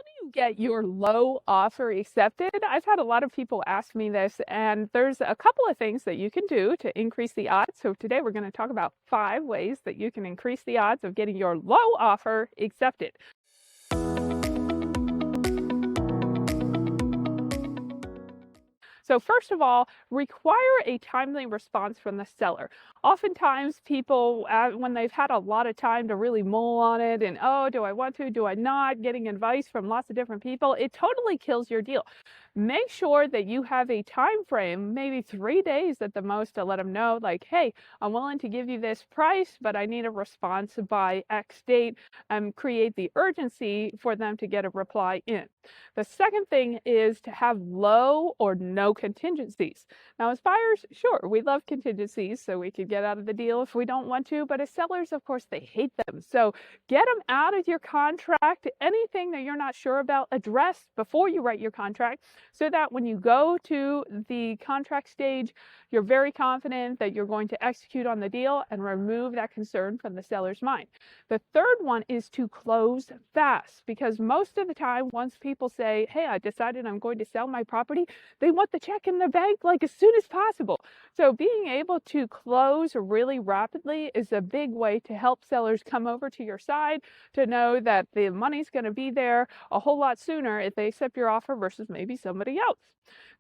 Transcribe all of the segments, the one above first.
do you get your low offer accepted? I've had a lot of people ask me this, and there's a couple of things that you can do to increase the odds. So today we're going to talk about 5 ways that you can increase the odds of getting your low offer accepted. So first of all, require a timely response from the seller. Oftentimes people, when they've had a lot of time to really mull on it and, oh, do I want to, do I not, getting advice from lots of different people, it totally kills your deal. Make sure that you have a time frame, maybe 3 days at the most, to let them know, like, hey, I'm willing to give you this price, but I need a response by X date, and create the urgency for them to get a reply in. The second thing is to have low or no contingencies. Now, as buyers, sure, we love contingencies so we could get out of the deal if we don't want to, but as sellers, of course, they hate them. So get them out of your contract. Anything that you're not sure about, address before you write your contract, so that when you go to the contract stage, you're very confident that you're going to execute on the deal and remove that concern from the seller's mind. The third one is to close fast, because most of the time, once people say, hey, I decided I'm going to sell my property, they want the check in the bank like as soon as possible. So being able to close really rapidly is a big way to help sellers come over to your side, to know that the money's going to be there a whole lot sooner if they accept your offer versus maybe somebody else.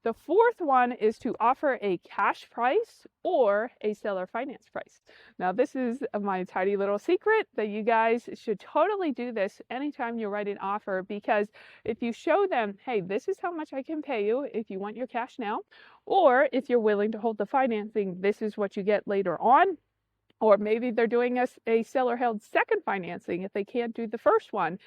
The fourth one is to offer a cash price or a seller finance price. Now, this is my tiny little secret that you guys should totally do this anytime you write an offer, because if you show them, hey, this is how much I can pay you if you want your cash now, or if you're willing to hold the financing, this is what you get later on. Or maybe they're doing a seller-held second financing if they can't do the first one.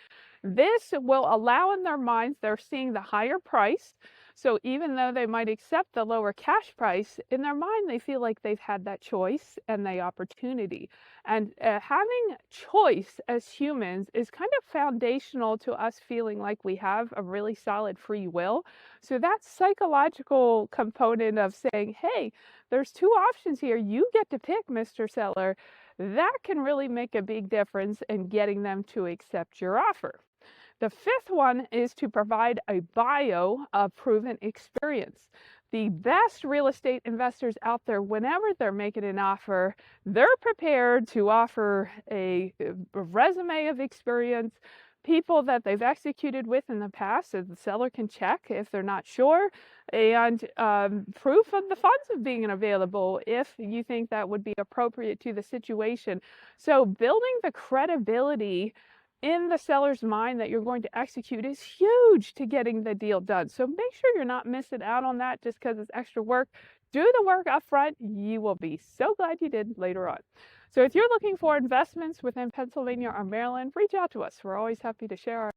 This will allow in their minds, they're seeing the higher price. So even though they might accept the lower cash price, in their mind, they feel like they've had that choice and the opportunity. And having choice as humans is kind of foundational to us feeling like we have a really solid free will. So that psychological component of saying, hey, there's 2 options here. You get to pick, Mr. Seller. That can really make a big difference in getting them to accept your offer. The fifth one is to provide a bio of proven experience. The best real estate investors out there, whenever they're making an offer, they're prepared to offer a resume of experience, people that they've executed with in the past, so the seller can check if they're not sure, and proof of the funds of being available if you think that would be appropriate to the situation. So building the credibility in the seller's mind that you're going to execute is huge to getting the deal done. So make sure you're not missing out on that just because it's extra work. Do the work up front. You will be so glad you did later on. So if you're looking for investments within Pennsylvania or Maryland, reach out to us. We're always happy to share our